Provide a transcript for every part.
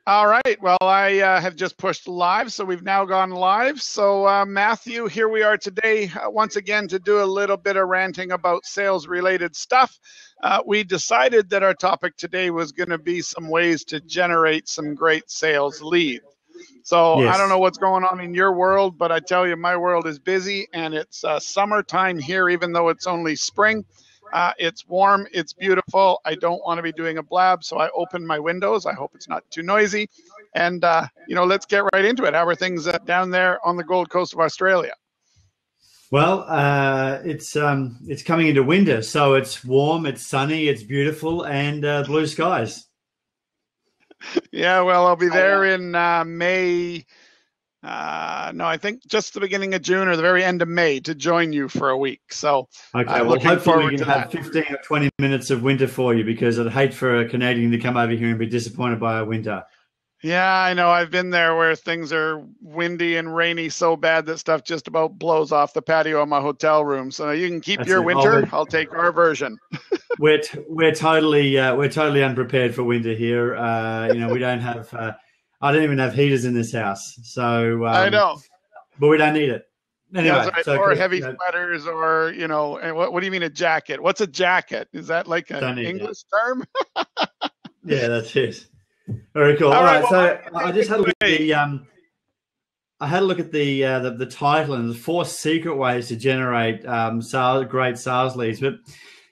All right. Well, I have just pushed live, so we've now gone live. So, Matthew, here we are today once again to do a little bit of ranting about sales-related stuff. We decided that our topic today was going to be some ways to generate some great sales leads. So I don't Yes. know what's going on in your world, but I tell you, my world is busy, and it's summertime here, even though it's only spring. It's warm, it's beautiful. I don't want to be doing a blab, so I open my windows. I hope it's not too noisy. And, let's get right into it. How are things down there on the Gold Coast of Australia? Well, it's coming into winter, so it's warm, it's sunny, it's beautiful, and blue skies. Yeah, well, I'll be there in May. No, I think just the beginning of June or the very end of May to join you for a week. So Okay, I'm well, looking hopefully we forward can to have that. 15 or 20 minutes of winter for you, because I'd hate for a Canadian to come over here and be disappointed by our winter. Yeah, I know. I've been there where things are windy and rainy so bad that stuff just about blows off the patio of my hotel room. So you can keep That's your it. Oh, winter. I'll take our version. we're totally unprepared for winter here. We don't have I don't even have heaters in this house, so I know. but we don't need it Yeah, that's anyway. right. So Or 'cause, heavy sweaters, or and what do you mean a jacket? What's a jacket? Is that like an don't need that. English term? Yeah, that's it. Very cool. All All right. right, Well, so take I just it had a look at away. the title, and the 4 secret ways to generate great sales leads. But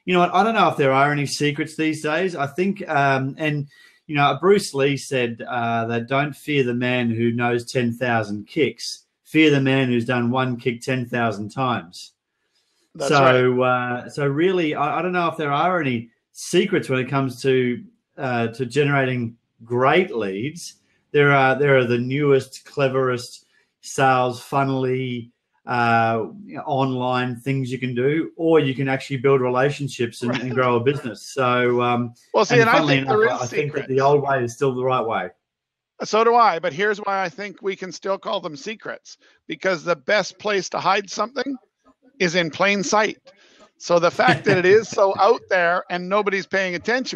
you know what? I don't know if there are any secrets these days. I think, Bruce Lee said that don't fear the man who knows 10,000 kicks. Fear the man who's done one kick 10,000 times. That's right. So really, I don't know if there are any secrets when it comes to generating great leads. There are the newest, cleverest sales funnily online things you can do, or you can actually build relationships and grow a business. So, Well, see, and and I funnily think enough, there is I think that the secrets. old way is still the right way. So do I. But here's why I think we can still call them secrets, because the best place to hide something is in plain sight. So the fact that it is so out there and nobody's paying attention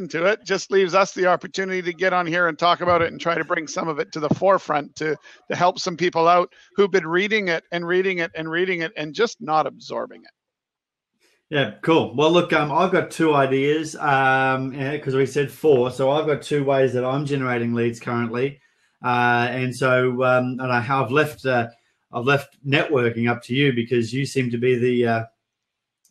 to it just leaves us the opportunity to get on here and talk about it and try to bring some of it to the forefront to help some people out who've been reading it and reading it and reading it and just not absorbing it. Yeah, cool. Well, look, I've got 2 ideas, because we said 4. So I've got 2 ways that I'm generating leads currently, and so and I've left networking up to you, because you seem to be the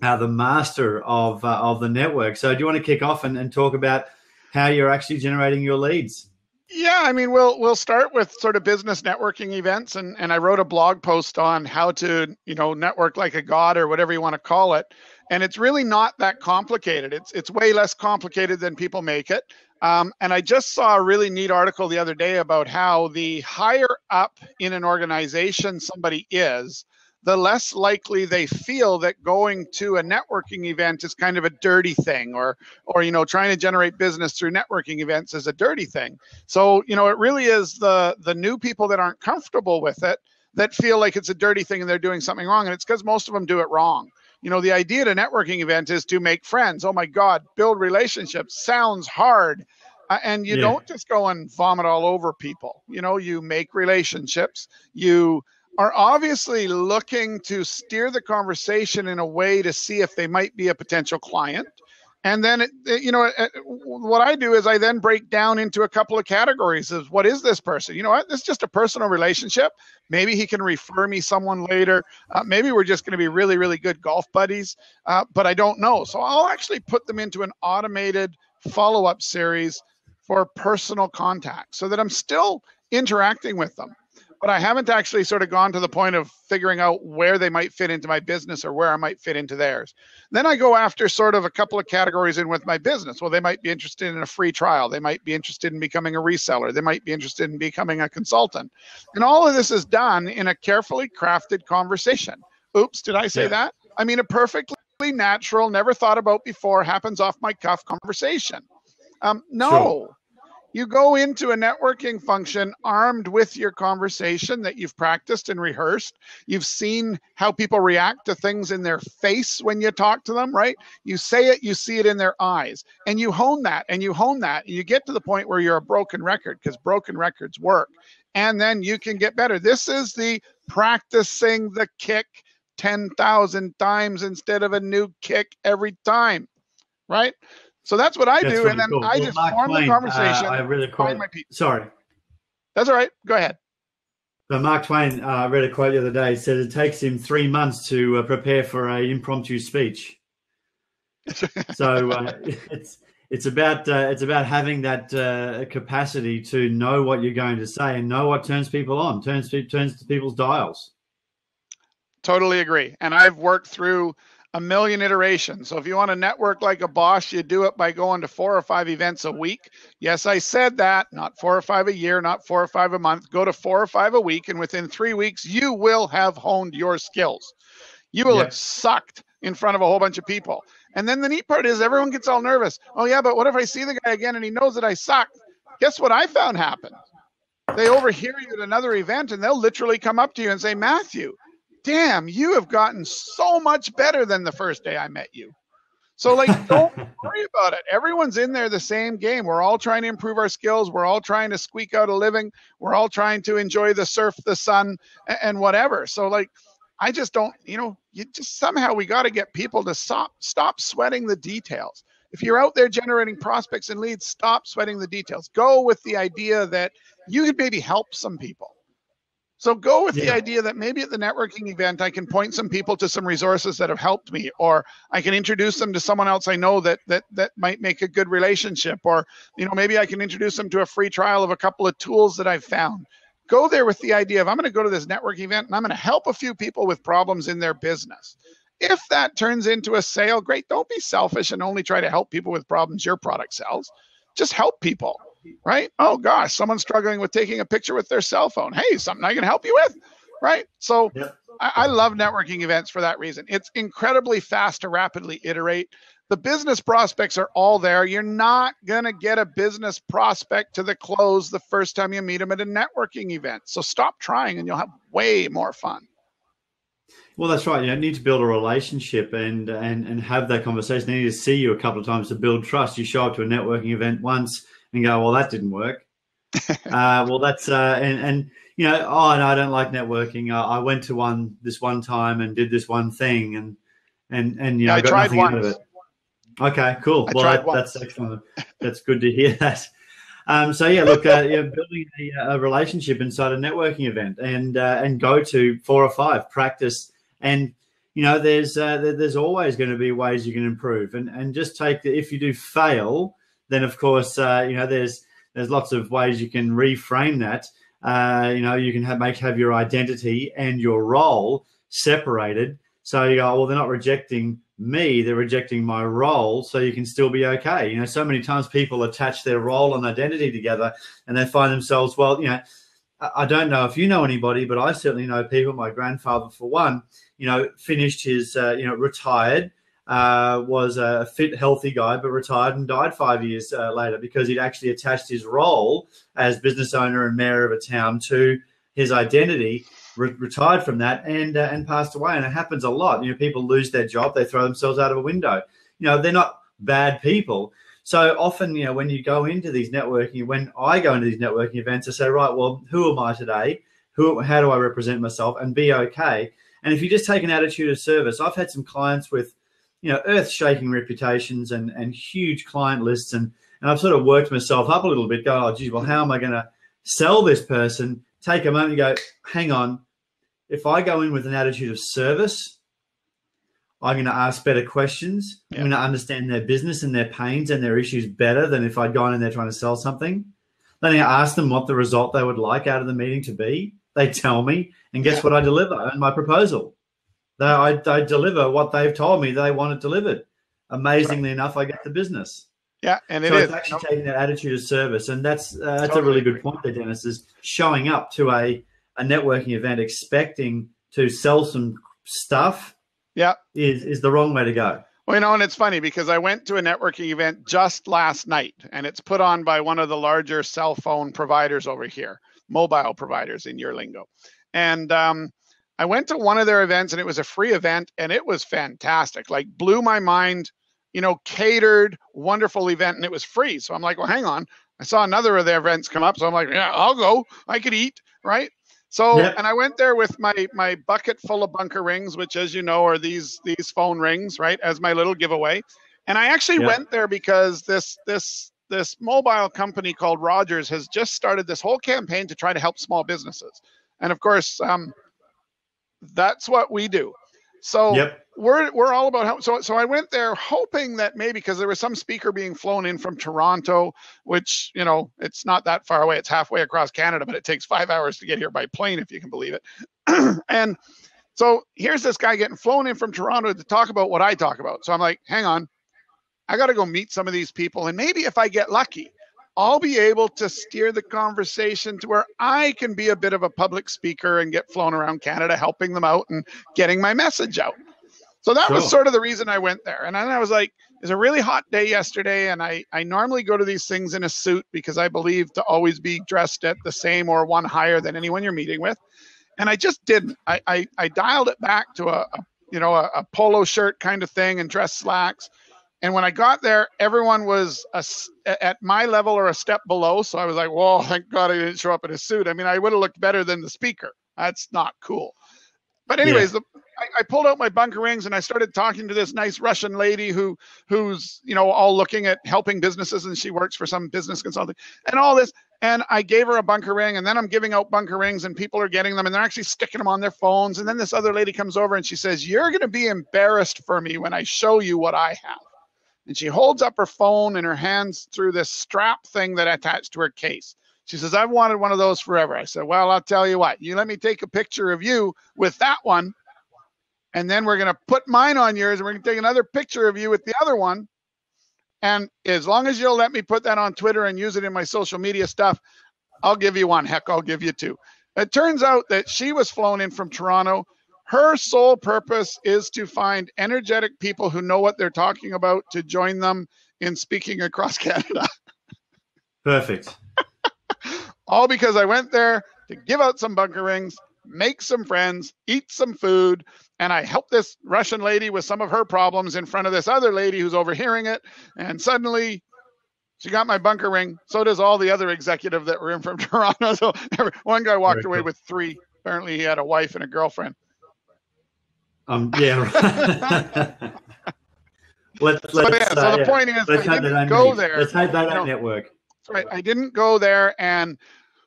master of the network. So do you want to kick off and talk about how you're actually generating your leads? Yeah, I mean, we'll start with sort of business networking events, and I wrote a blog post on how to network like a god, or whatever you want to call it. And it's really not that complicated. It's way less complicated than people make it. And I just saw a really neat article the other day about how the higher up in an organization somebody is, the less likely they feel that going to a networking event is kind of a dirty thing, or trying to generate business through networking events is a dirty thing. So it really is the new people that aren't comfortable with it that feel like it's a dirty thing and they're doing something wrong, and it's because most of them do it wrong. The idea at a networking event is to make friends. Oh my God, build relationships sounds hard. And you Yeah. don't just go and vomit all over people. You make relationships. You are obviously looking to steer the conversation in a way to see if they might be a potential client. And then, what I do is I then break down into a couple of categories of what is this person? You know what? This is just a personal relationship. Maybe he can refer me someone later. Maybe we're just going to be really, really good golf buddies, but I don't know. So I'll actually put them into an automated follow-up series for personal contact so that I'm still interacting with them. But I haven't actually sort of gone to the point of figuring out where they might fit into my business or where I might fit into theirs. Then I go after sort of a couple of categories in with my business. Well, they might be interested in a free trial. They might be interested in becoming a reseller. They might be interested in becoming a consultant. And all of this is done in a carefully crafted conversation. Oops, did I say Yeah. that? I mean, a perfectly natural, never thought about before, happens off my cuff conversation. Sure. No. You go into a networking function armed with your conversation that you've practiced and rehearsed. You've seen how people react to things in their face when you talk to them, right? You say it, you see it in their eyes, and you hone that and you hone that. And you get to the point where you're a broken record, because broken records work. And then you can get better. This is the practicing the kick 10,000 times instead of a new kick every time, right? So that's what I do, really and then cool. I Well, just Mark form Twain, the conversation. I read a quote. Find my people. Sorry. That's all right. Go ahead. So Mark Twain, I read a quote the other day. It said it takes him 3 months to prepare for an impromptu speech. So it's about having that capacity to know what you're going to say and know what turns people on, turns people's dials. Totally agree. And I've worked through a million iterations. So if you want to network like a boss, you do it by going to 4 or 5 events a week. Yes, I said that, not 4 or 5 a year, not 4 or 5 a month. Go to 4 or 5 a week, and within 3 weeks, you will have honed your skills. You will have sucked in front of a whole bunch of people. And then the neat part is everyone gets all nervous. Oh yeah, but what if I see the guy again and he knows that I suck? Guess what I found happened? They overhear you at another event and they'll literally come up to you and say, Matthew, damn, you have gotten so much better than the first day I met you. So like, don't worry about it. Everyone's in there the same game. We're all trying to improve our skills. We're all trying to squeak out a living. We're all trying to enjoy the surf, the sun, and whatever. So like, I just don't, you just somehow we got to get people to stop sweating the details. If you're out there generating prospects and leads, stop sweating the details. Go with the idea that you could maybe help some people. So go with the idea that maybe at the networking event, I can point some people to some resources that have helped me, or I can introduce them to someone else I know that might make a good relationship, or, maybe I can introduce them to a free trial of a couple of tools that I've found. Go there with the idea of I'm going to go to this networking event and I'm going to help a few people with problems in their business. If that turns into a sale, great. Don't be selfish and only try to help people with problems your product sells. Just help people. Right? Oh gosh, someone's struggling with taking a picture with their cell phone. Hey, something I can help you with, right? So I love networking events for that reason. It's incredibly fast to rapidly iterate. The business prospects are all there. You're not going to get a business prospect to the close the first time you meet them at a networking event. So stop trying and you'll have way more fun. Well, that's right. You need to build a relationship and have that conversation. They need to see you a couple of times to build trust. You show up to a networking event once and go, well, that didn't work. Well, that's oh, no, I don't like networking. I went to this one time and did this one thing, and I got nothing out of it. Okay, cool. Well, that's excellent. That's good to hear that. So yeah, look, building a relationship inside a networking event, and go to 4 or 5, practice, and there's always going to be ways you can improve, and just if you do fail, then of course there's lots of ways you can reframe that. You can have your identity and your role separated. So you go, well, they're not rejecting me, they're rejecting my role, so you can still be okay. So many times people attach their role and identity together and they find themselves, well, I don't know if you know anybody, but I certainly know people. My grandfather, for one, finished his, retired, was a fit, healthy guy, but retired and died 5 years later because he'd actually attached his role as business owner and mayor of a town to his identity, retired from that, and passed away. And it happens a lot. People lose their job, they throw themselves out of a window. They're not bad people. So often, when you go into these when I go into these networking events, I say, right, well, who am I today? How do I represent myself and be okay? And if you just take an attitude of service, I've had some clients with earth-shaking reputations and huge client lists. And I've sort of worked myself up a little bit, going, oh, geez, well, how am I going to sell this person? Take a moment and go, hang on. If I go in with an attitude of service, I'm going to ask better questions. I'm going to understand their business and their pains and their issues better than if I'd gone in there trying to sell something. Then I ask them what the result they would like out of the meeting to be. They tell me, and guess what I deliver in my proposal? I deliver what they've told me they want it delivered. Amazingly enough, I get the business. Yeah, and it's actually taking that attitude of service, and that's a really good point there, Dennis. Is showing up to a networking event expecting to sell some stuff. Yeah, is the wrong way to go. Well, and it's funny because I went to a networking event just last night, and it's put on by one of the larger cell phone providers over here, mobile providers in your lingo. And I went to one of their events, and it was a free event, and it was fantastic. Like, blew my mind, catered, wonderful event, and it was free. So I'm like, well, hang on. I saw another of their events come up, so I'm like, yeah, I'll go. I could eat, right? So, Yep. and I went there with my bucket full of bunker rings, which, as you know, are these phone rings, right, as my little giveaway. And I actually Yep. went there because this mobile company called Rogers has just started this whole campaign to try to help small businesses. And of course, that's what we do. So Yep. we're all about how. So I went there hoping that maybe, because there was some speaker being flown in from Toronto, which, it's not that far away. It's halfway across Canada, but it takes 5 hours to get here by plane, if you can believe it. And so here's this guy getting flown in from Toronto to talk about what I talk about. So I'm like, hang on, I got to go meet some of these people, and maybe if I get lucky, I'll be able to steer the conversation to where I can be a bit of a public speaker and get flown around Canada, helping them out and getting my message out. So that was sort of the reason I went there. And then I was like, it was a really hot day yesterday, and I normally go to these things in a suit because I believe to always be dressed at the same or one higher than anyone you're meeting with. And I just didn't. I dialed it back to a polo shirt kind of thing and dress slacks. And when I got there, everyone was at my level or a step below. So I was like, whoa, thank God I didn't show up in a suit. I mean, I would have looked better than the speaker. That's not cool. But anyways, I pulled out my bunker rings and I started talking to this nice Russian lady who's all looking at helping businesses, and she works for some business consulting and all this. And I gave her a bunker ring, and then I'm giving out bunker rings, and people are getting them, and they're actually sticking them on their phones. And then this other lady comes over and she says, "You're going to be embarrassed for me when I show you what I have." And she holds up her phone in her hands through this strap thing that attached to her case. She says, "I've wanted one of those forever." I said, "Well, I'll tell you what, you let me take a picture of you with that one, and then we're going to put mine on yours, and we're going to take another picture of you with the other one. And as long as you'll let me put that on Twitter and use it in my social media stuff, I'll give you one. Heck, I'll give you two." It turns out that she was flown in from Toronto. Her sole purpose is to find energetic people who know what they're talking about to join them in speaking across Canada. Perfect. All because I went there to give out some bunker rings, make some friends, eat some food, and I helped this Russian lady with some of her problems in front of this other lady who's overhearing it. And suddenly she got my bunker ring. So does all the other executive that were in from Toronto. So one guy walked away with 3. Apparently he had a wife and a girlfriend. Yeah. Right. So the point is, I didn't go there. Let's hope they don't network. Right. I didn't go there and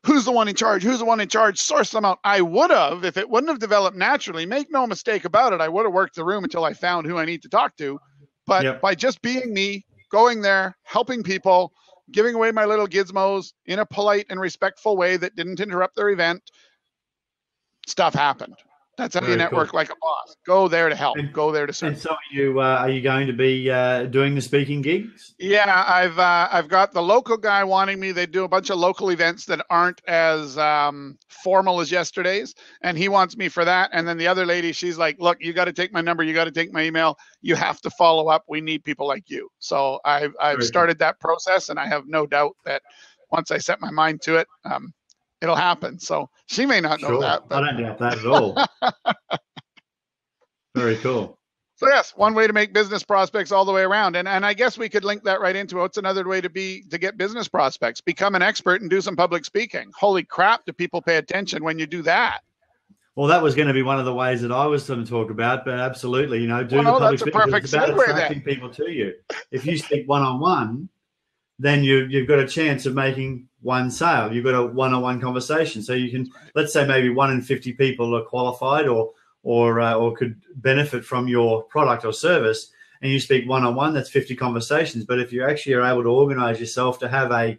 who's the one in charge? Who's the one in charge? Source them out. I would have, if it wouldn't have developed naturally, make no mistake about it, I would have worked the room until I found who I need to talk to. But by just being me, going there, helping people, giving away my little gizmos in a polite and respectful way that didn't interrupt their event, stuff happened. That's how you network like a boss. Go there to help. Go there to serve. And so are you going to be doing the speaking gigs? Yeah, I've got the local guy wanting me. They do a bunch of local events that aren't as formal as yesterday's, and he wants me for that. And then the other lady, she's like, "Look, you got to take my number. You got to take my email. You have to follow up. We need people like you." So I've started that process, and I have no doubt that once I set my mind to it, it'll happen. So she may not know that. But I don't doubt that at all. Very cool. So yes, one way to make business prospects all the way around. And I guess we could link that right into what's another way to get business prospects. Become an expert and do some public speaking. Holy crap, do people pay attention when you do that? Well, that was going to be one of the ways that I was going to talk about, but absolutely, doing the public speaking. It's about attracting people to you. If you speak one-on-one, then you've got a chance of making one sale. You've got a one-on-one conversation. So you can, let's say maybe 1 in 50 people are qualified or could benefit from your product or service, and you speak one-on-one, that's 50 conversations. But if you actually are able to organize yourself to have a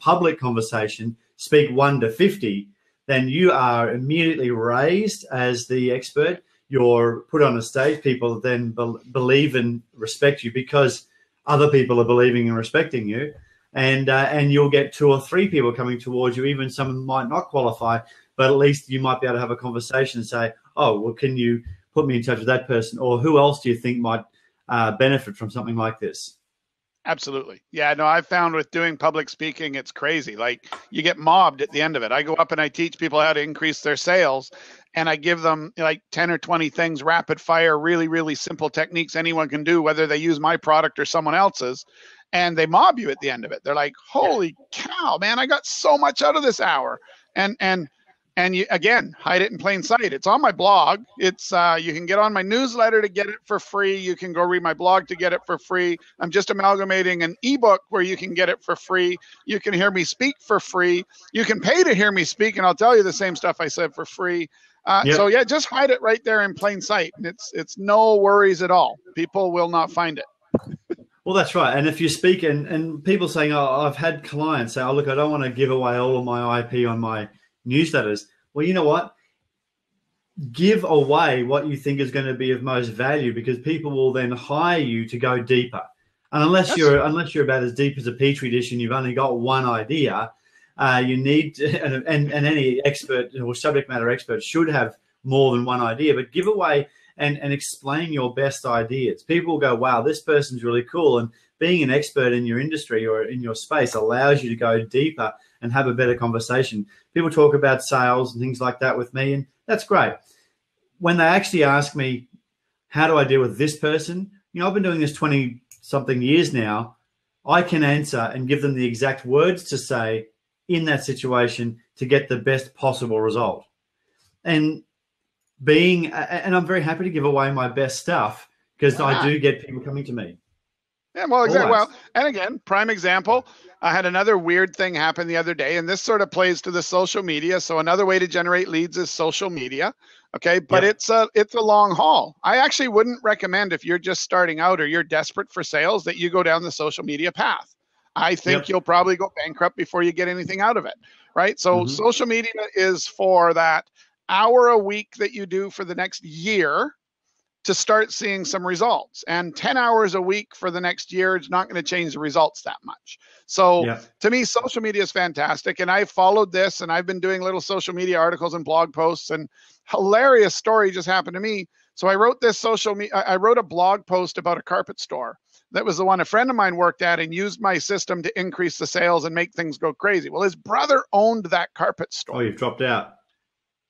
public conversation, speak 1 to 50, then you are immediately raised as the expert. You're put on a stage. People then believe and respect you because other people are believing and respecting you, and you'll get 2 or 3 people coming towards you. Even some might not qualify, but at least you might be able to have a conversation and say, "Oh, well, can you put me in touch with that person?" Or who else do you think might benefit from something like this. Absolutely. Yeah, no, I've found with doing public speaking, it's crazy. Like you get mobbed at the end of it. I go up and I teach people how to increase their sales, and I give them like 10 or 20 things, rapid fire, really, really simple techniques anyone can do, whether they use my product or someone else's. And they mob you at the end of it. They're like, holy cow, man, I got so much out of this hour. And you, again, hide it in plain sight. It's on my blog. It's you can get on my newsletter to get it for free. You can go read my blog to get it for free. I'm just amalgamating an ebook where you can get it for free. You can hear me speak for free. You can pay to hear me speak, and I'll tell you the same stuff I said for free. So yeah, just hide it right there in plain sight. And it's no worries at all. People will not find it. Well, that's right. And if you speak and people saying, oh, I've had clients say, oh, look, I don't want to give away all of my IP on my newsletters. Well, you know what? Give away what you think is going to be of most value, because people will then hire you to go deeper. And unless you're about as deep as a petri dish and you've only got one idea, you need to, and any expert or subject matter expert should have more than one idea. But give away and explain your best ideas. People will go, wow, this person's really cool. And being an expert in your industry or in your space allows you to go deeper and have a better conversation. People talk about sales and things like that with me, and that's great. When they actually ask me, how do I deal with this person? You know, I've been doing this 20-something years now. I can answer and give them the exact words to say in that situation to get the best possible result. And I'm very happy to give away my best stuff, because I do get people coming to me. Yeah, well, exactly. Always. Well, and again, prime example, I had another weird thing happen the other day, and this sort of plays to the social media. So another way to generate leads is social media. Okay, but it's a long haul. I actually wouldn't recommend, if you're just starting out or you're desperate for sales, that you go down the social media path. I think you'll probably go bankrupt before you get anything out of it, right? So social media is for that hour a week that you do for the next year to start seeing some results. And 10 hours a week for the next year is not going to change the results that much. So to me, social media is fantastic. And I've followed this, and I've been doing little social media articles and blog posts, and hilarious story just happened to me. So I wrote I wrote a blog post about a carpet store. That was the one a friend of mine worked at and used my system to increase the sales and make things go crazy. Well, his brother owned that carpet store. Oh, you've dropped out.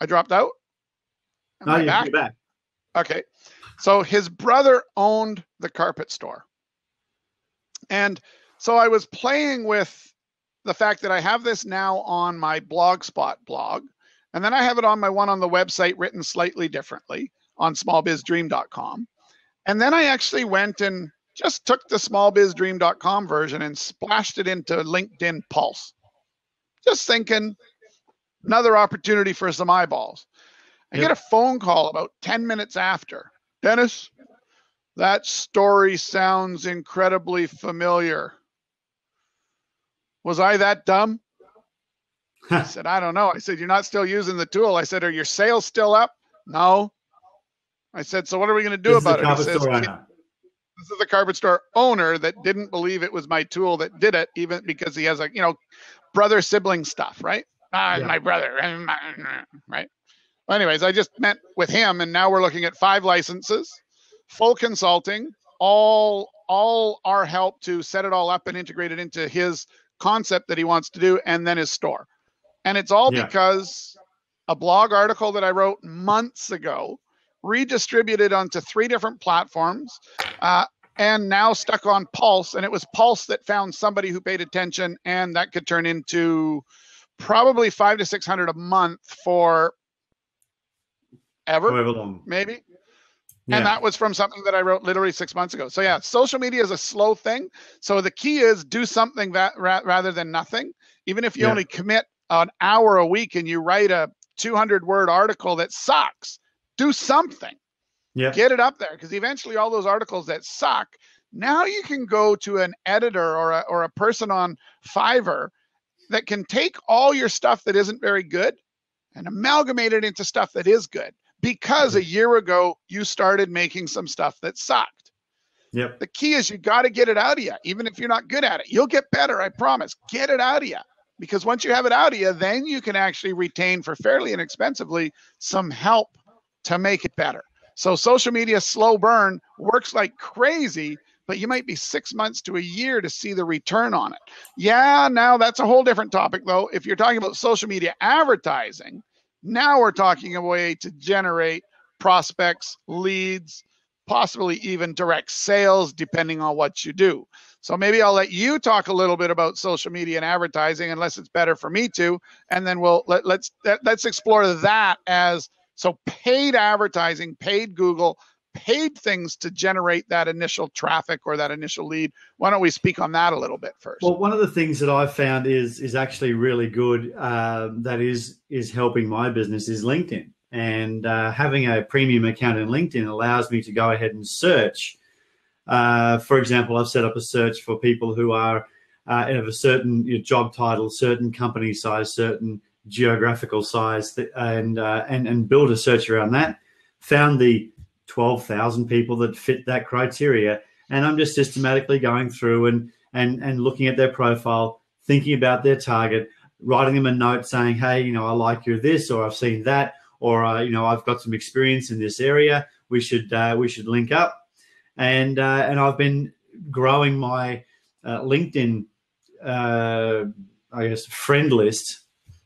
I dropped out? No, you're back. Okay. So his brother owned the carpet store. And so I was playing with the fact that I have this now on my Blogspot blog, and then I have it on my one on the website written slightly differently on smallbizdream.com. And then I actually went and just took the smallbizdream.com version and splashed it into LinkedIn Pulse. Just thinking, another opportunity for some eyeballs. I get a phone call about 10 minutes after. Dennis, that story sounds incredibly familiar. Was I that dumb? I said, I don't know. I said, you're not still using the tool. I said, are your sales still up? No. I said, so what are we going to do about it? He says, this is the carpet store owner that didn't believe it was my tool that did it, even because he has brother sibling stuff, right? My brother, right? Well, anyways, I just met with him, and now we're looking at 5 licenses, full consulting, all our help to set it all up and integrate it into his concept that he wants to do, and then his store. And it's all because a blog article that I wrote months ago, redistributed onto 3 different platforms, and now stuck on Pulse. And it was Pulse that found somebody who paid attention, and that could turn into probably $500 to $600 a month for ever, maybe. And that was from something that I wrote literally 6 months ago. So yeah, social media is a slow thing. So the key is do something that rather than nothing. Even if you only commit an hour a week and you write a 200-word article that sucks, do something. Get it up there, because eventually all those articles that suck, now you can go to an editor or a person on Fiverr that can take all your stuff that isn't very good and amalgamate it into stuff that is good. Because a year ago, you started making some stuff that sucked. The key is you got to get it out of you, even if you're not good at it. You'll get better, I promise. Get it out of you. Because once you have it out of you, then you can actually retain for fairly inexpensively some help to make it better. So social media slow burn works like crazy, but you might be 6 months to a year to see the return on it. Yeah, now that's a whole different topic though. If you're talking about social media advertising, now we're talking a way to generate prospects, leads, possibly even direct sales, depending on what you do. So maybe I'll let you talk a little bit about social media and advertising, unless it's better for me to, and then let's explore that as so paid advertising, paid Google, paid things to generate that initial traffic or that initial lead. Why don't we speak on that a little bit first? Well, one of the things that I've found is actually really good that is helping my business is LinkedIn. And having a premium account in LinkedIn allows me to go ahead and search. For example, I've set up a search for people who are of a certain job title, certain company size, certain geographical size, and build a search around that. Found the 12,000 people that fit that criteria, and I'm just systematically going through and looking at their profile, thinking about their target, writing them a note saying, hey, I like you this, or I've seen that, or I've got some experience in this area. We should link up, and I've been growing my LinkedIn, friend list.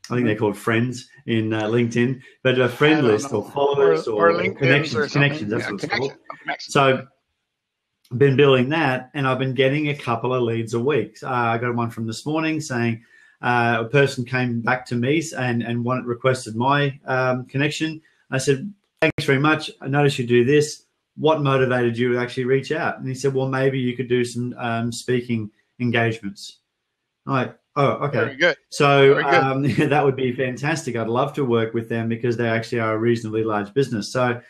I think they're called friends in LinkedIn, but a friend list or followers or connections. That's what it's called. So I've been building that, and I've been getting a couple of leads a week. I got one from this morning saying a person came back to me and requested my connection. I said, thanks very much. I noticed you do this. What motivated you to actually reach out? And he said, well, maybe you could do some speaking engagements. I'm like, oh, okay. Very good. So that would be fantastic. I'd love to work with them because they actually are a reasonably large business. So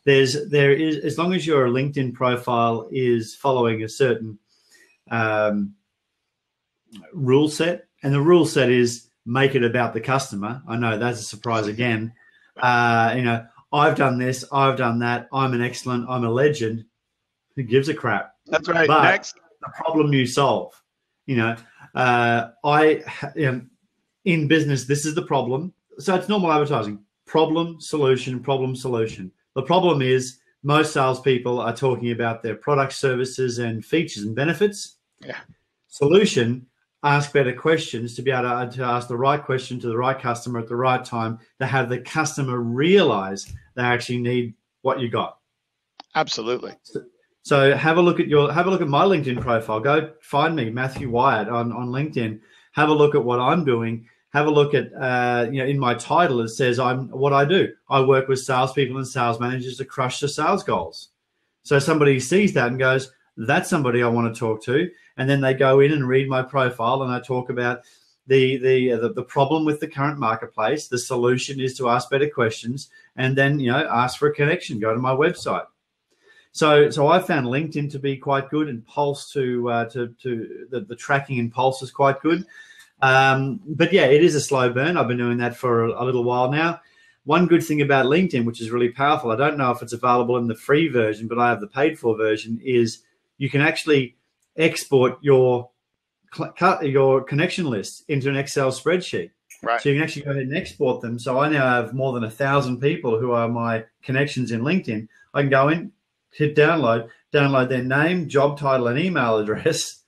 there is, as long as your LinkedIn profile is following a certain rule set, and the rule set is make it about the customer. I know that's a surprise again. I've done this, I've done that, I'm a legend. Who gives a crap? That's right. But Next. the problem you solve. In business, this is the problem. So it's normal advertising. Problem, solution, problem, solution. The problem is most salespeople are talking about their products, services, and features and benefits. Yeah. Solution, ask better questions to be able to ask the right question to the right customer at the right time to have the customer realize they actually need what you got. Absolutely. So have a look at my LinkedIn profile. Go find me, Matthew Wyatt, on LinkedIn. Have a look at what I'm doing. Have a look at in my title it says what I do. I work with salespeople and sales managers to crush the sales goals. So somebody sees that and goes, that's somebody I want to talk to, and then they go in and read my profile, and I talk about the problem with the current marketplace. The solution is to ask better questions, and then ask for a connection. Go to my website. So I found LinkedIn to be quite good, and Pulse the tracking in Pulse is quite good. But yeah, it is a slow burn. I've been doing that for a little while now. One good thing about LinkedIn, which is really powerful, I don't know if it's available in the free version, but I have the paid for version, is you can actually export your connection list into an Excel spreadsheet. Right. So you can actually go ahead and export them. So I now have more than 1,000 people who are my connections in LinkedIn. I can go in, hit download their name, job title, and email address,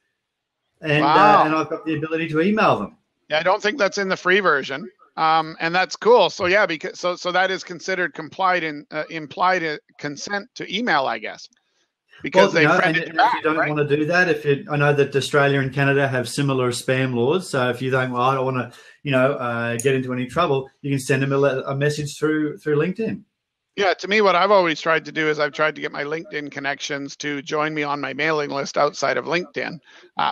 and I've got the ability to email them. Yeah, I don't think that's in the free version, and that's cool. So yeah, because so that is considered implied consent to email, I guess, because they friended you back. If you don't want to do that, I know that Australia and Canada have similar spam laws. So if you think, well, I don't want to, get into any trouble, you can send them a message through LinkedIn. Yeah, to me, what I've always tried to do is I've tried to get my LinkedIn connections to join me on my mailing list outside of LinkedIn,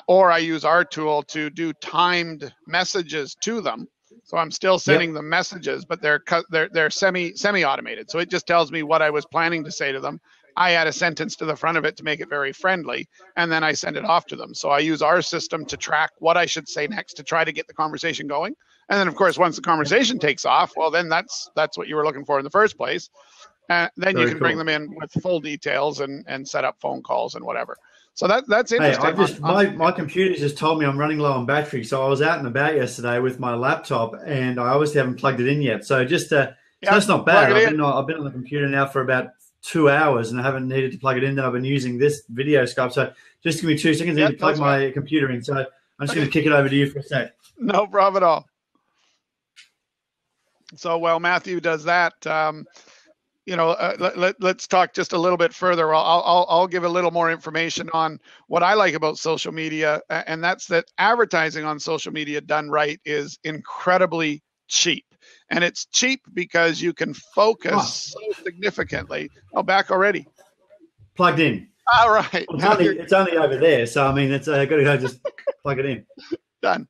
or I use our tool to do timed messages to them. So I'm still sending them messages, but they're semi-automated. So it just tells me what I was planning to say to them. I add a sentence to the front of it to make it very friendly, and then I send it off to them. So I use our system to track what I should say next to try to get the conversation going. And then, of course, once the conversation takes off, well, then that's what you were looking for in the first place. Then you can bring them in with full details and set up phone calls and whatever. So that's interesting. Hey, my computer just told me I'm running low on battery. So I was out and about yesterday with my laptop, and I obviously haven't plugged it in yet. So that's not bad. I've been on the computer now for about 2 hours and I haven't needed to plug it in. Then I've been using this video Skype. So just give me 2 seconds. I need to plug my computer in. So I'm just going to kick it over to you for a sec. No problem at all. So while Matthew does that, let's talk just a little bit further. I'll give a little more information on what I like about social media, and that's that advertising on social media done right is incredibly cheap. And it's cheap because you can focus so significantly. Oh, back already. Plugged in. All right. It's only over there. So, I mean, it's got to go just plug it in. Done.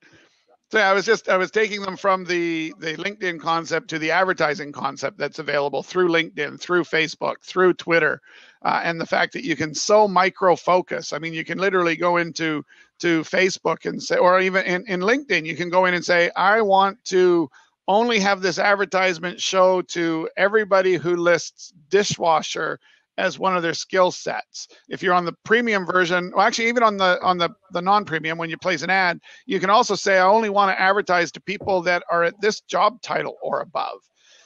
So I was taking them from the LinkedIn concept to the advertising concept that's available through LinkedIn, through Facebook, through Twitter, and the fact that you can so micro focus. I mean, you can literally go into Facebook and say, or even in LinkedIn, you can go in and say, I want to only have this advertisement show to everybody who lists dishwasher as one of their skill sets. If you're on the premium version, well, actually, even on the non-premium, when you place an ad, you can also say, I only want to advertise to people that are at this job title or above.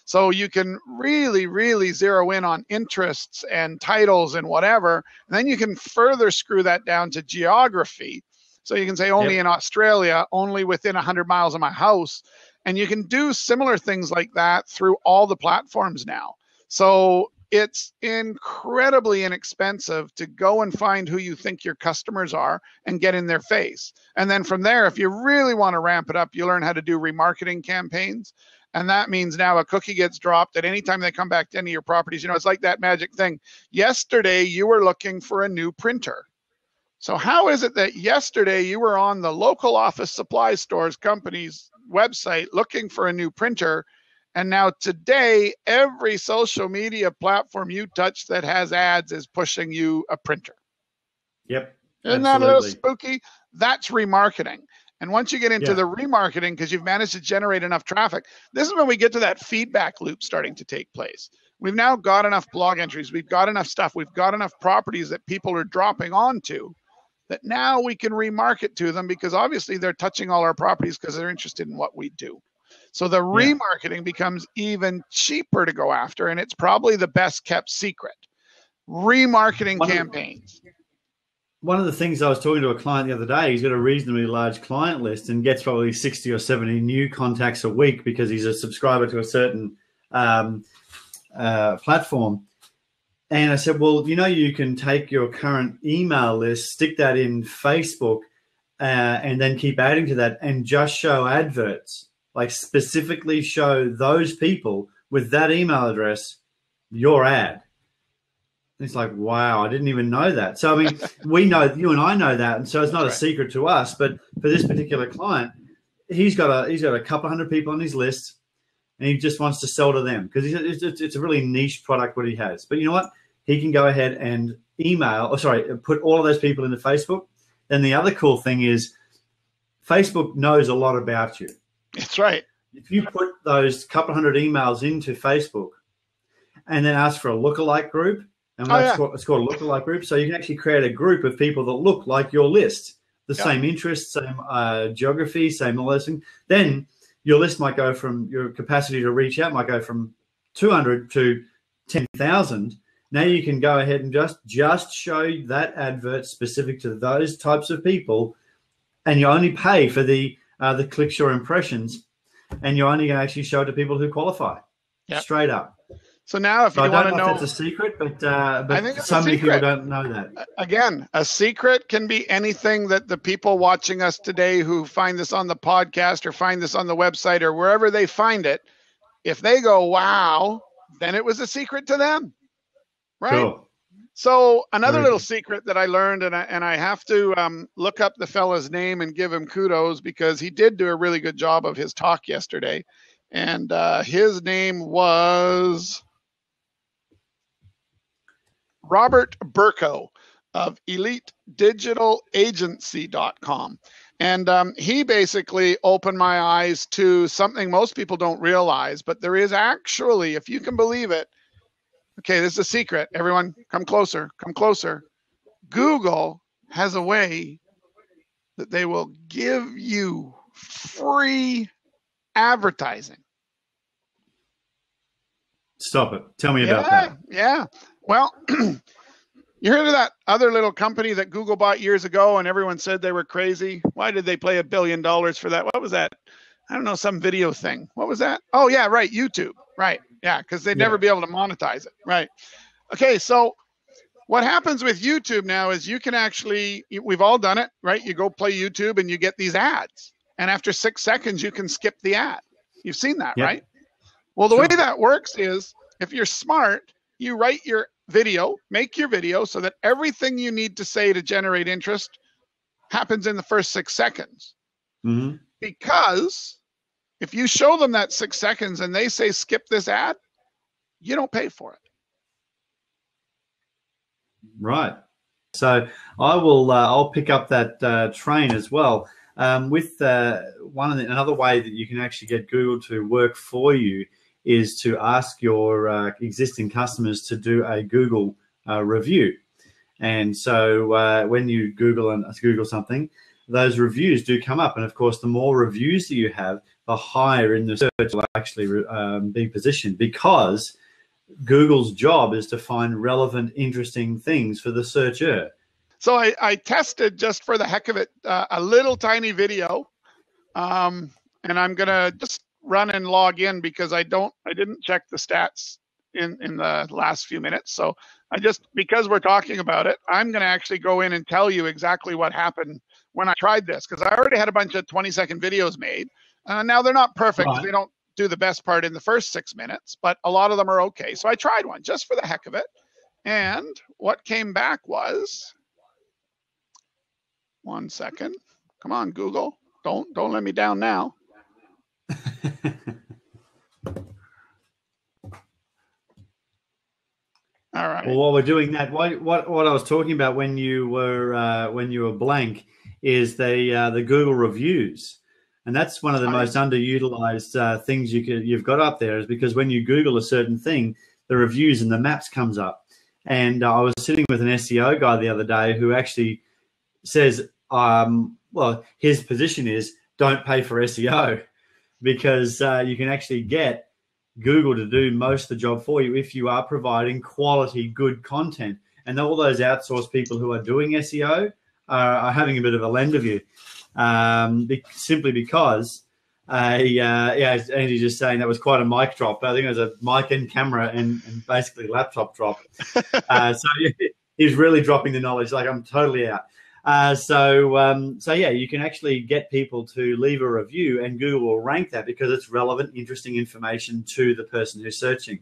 So you can really, really zero in on interests and titles and whatever. And then you can further screw that down to geography. So you can say only in Australia, only within 100 miles of my house. And you can do similar things like that through all the platforms now. So it's incredibly inexpensive to go and find who you think your customers are and get in their face. And then from there, if you really want to ramp it up, you learn how to do remarketing campaigns. And that means now a cookie gets dropped at any time they come back to any of your properties. It's like that magic thing. Yesterday, you were looking for a new printer. So how is it that yesterday you were on the local office supply stores company's website looking for a new printer, and now today every social media platform you touch that has ads is pushing you a printer? Yep. Isn't that a little spooky? That's remarketing. And once you get into the remarketing, because you've managed to generate enough traffic, this is when we get to that feedback loop starting to take place. We've now got enough blog entries, we've got enough stuff, we've got enough properties that people are dropping onto, that now we can remarket to them, because obviously they're touching all our properties because they're interested in what we do. So the remarketing becomes even cheaper to go after, and it's probably the best kept secret. Remarketing campaigns. One of the things I was talking to a client the other day, he's got a reasonably large client list and gets probably 60 or 70 new contacts a week because he's a subscriber to a certain platform. And I said, well, you can take your current email list, stick that in Facebook, and then keep adding to that and just show adverts, like specifically show those people with that email address your ad. And it's like, wow, I didn't even know that. So, I mean, we know, you and I know that, and so it's not a secret to us. But for this particular client, he's got a couple hundred people on his list, and he just wants to sell to them because it's a really niche product what he has. But you know what? He can go ahead and put all of those people into Facebook. Then the other cool thing is Facebook knows a lot about you. That's right. If you put those couple hundred emails into Facebook and then ask for a lookalike group, and it's called a lookalike group, so you can actually create a group of people that look like your list, the same interests, same geography, same all those things. Then your list might go from, your capacity to reach out might go from 200 to 10,000. Now you can go ahead and just show that advert specific to those types of people, and you only pay for the clicks or impressions, and you're only going to actually show it to people who qualify. Straight up. So now, if you want to know, if that's a secret, but I think so many people don't know that. Again, a secret can be anything that the people watching us today who find this on the podcast or find this on the website or wherever they find it, if they go, wow, then it was a secret to them. Right. Cool. So another little secret that I learned, and I have to look up the fella's name and give him kudos, because he did do a really good job of his talk yesterday. And his name was Robert Burko of EliteDigitalAgency.com. And he basically opened my eyes to something most people don't realize, but there is actually, if you can believe it, okay, this is a secret. Everyone, come closer, come closer. Google has a way that they will give you free advertising. Stop it. Tell me about that. Yeah. Well, you heard of that other little company that Google bought years ago and everyone said they were crazy? Why did they pay $1 billion for that? What was that? I don't know, some video thing. What was that? Oh, yeah, right, YouTube. Right, yeah, because they'd never be able to monetize it. Right. Okay, so what happens with YouTube now is you can actually, we've all done it, right? You go play YouTube and you get these ads. And after 6 seconds, you can skip the ad. You've seen that, right? Well, the way that works is if you're smart, you write your video, make your video so that everything you need to say to generate interest happens in the first 6 seconds. Mm-hmm. Because if you show them that 6 seconds and they say skip this ad, you don't pay for it. Right. So I'll pick up that train as well. With another way that you can actually get Google to work for you is to ask your existing customers to do a Google review. And so when you Google something, those reviews do come up. And of course, the more reviews that you have, the higher in the search will actually be positioned, because Google's job is to find relevant, interesting things for the searcher. So I tested, just for the heck of it, a little tiny video, and I'm gonna just run and log in because I didn't check the stats in the last few minutes. So because we're talking about it, I'm gonna actually go in and tell you exactly what happened when I tried this, because I already had a bunch of 20-second videos made. Now they're not perfect. Right. They don't do the best part in the first 6 minutes, but a lot of them are okay. So I tried one just for the heck of it, and what came back was, 1 second. Come on, Google. Don't let me down now. All right. Well, while we're doing that, what I was talking about when you were blank is the Google reviews, and that's one of the most underutilized things you've got up there, is because when you Google a certain thing, the reviews and the maps comes up. And I was sitting with an SEO guy the other day who actually says, well, his position is don't pay for SEO, because you can actually get Google to do most of the job for you if you are providing quality, good content. And all those outsourced people who are doing SEO are having a bit of a lend of you, simply because, as Andy just saying, that was quite a mic drop. I think it was a mic and camera and basically laptop drop. So he's really dropping the knowledge. Like, I'm totally out. So yeah, you can actually get people to leave a review, and Google will rank that because it's relevant, interesting information to the person who's searching.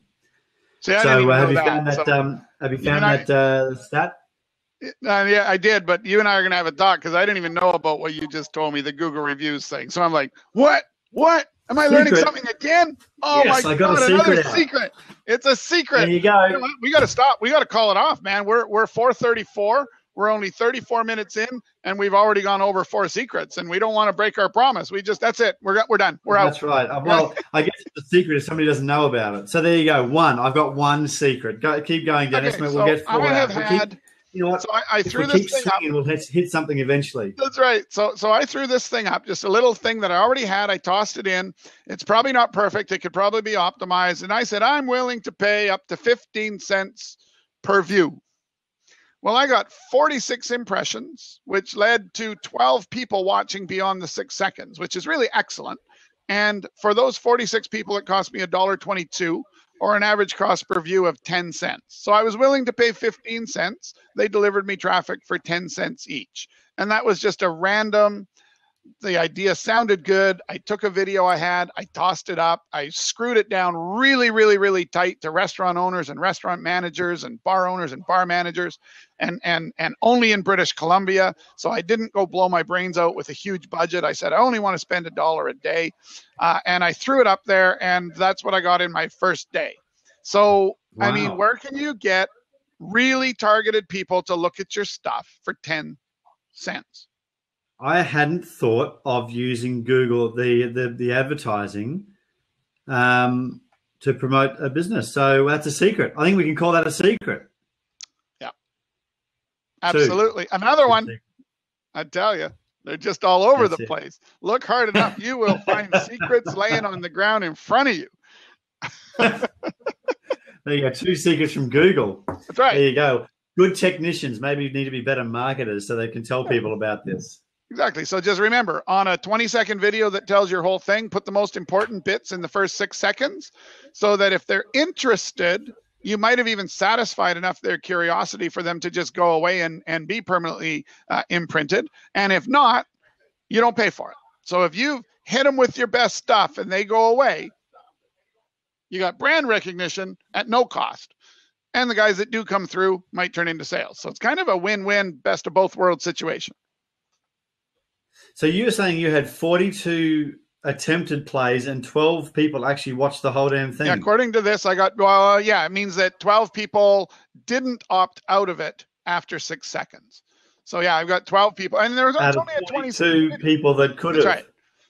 See, have you found that stat? Yeah, I did, but you and I are going to have a talk, because I didn't even know about what you just told me, the Google reviews thing. So I'm like, what? Am I learning something again? Oh, yes, my God, another secret. It's a secret. There you go. You know, we got to stop. We got to call it off, man. We're 4:34. We're only 34 minutes in, and we've already gone over 4 secrets, and we don't want to break our promise. That's it. We're done. We're out. That's right. Well, I guess the secret is somebody doesn't know about it. So there you go. I've got one secret. Keep going, Dennis. Okay, we'll get 4 out. You know what? So I threw this thing up. We'll hit something eventually. That's right. So I threw this thing up, just a little thing that I already had. I tossed it in. It's probably not perfect. It could probably be optimized. And I said, I'm willing to pay up to 15 cents per view. Well, I got 46 impressions, which led to 12 people watching beyond the 6 seconds, which is really excellent. And for those 46 people, it cost me $1.22, or an average cost per view of 10 cents. So I was willing to pay 15 cents. They delivered me traffic for 10 cents each. And that was just a random, the idea sounded good. I took a video I had, I tossed it up, I screwed it down really, really, really tight to restaurant owners and restaurant managers and bar owners and bar managers, and only in British Columbia. So I didn't go blow my brains out with a huge budget. I said, I only want to spend $1 a day. And I threw it up there, and that's what I got in my first day. So, wow. I mean, where can you get really targeted people to look at your stuff for 10 cents? I hadn't thought of using Google, the advertising, to promote a business. So that's a secret. I think we can call that a secret. Yeah, absolutely. Another one, I tell you, they're just all over the place. Look hard enough, you will find secrets laying on the ground in front of you. There you go. 2 secrets from Google. That's right. There you go. Good technicians. Maybe you need to be better marketers so they can tell people about this. Exactly. So just remember, on a 20-second video that tells your whole thing, put the most important bits in the first 6 seconds so that if they're interested, you might have even satisfied enough their curiosity for them to just go away and be permanently imprinted. And if not, you don't pay for it. So if you hit them with your best stuff and they go away, you got brand recognition at no cost. And the guys that do come through might turn into sales. So it's kind of a win-win, best of both worlds situation. So you were saying you had 42 attempted plays and 12 people actually watched the whole damn thing. Yeah, according to this, I got, well, yeah, it means that 12 people didn't opt out of it after 6 seconds. So yeah, I've got 12 people, and there was only a 22 people that could have. That's right.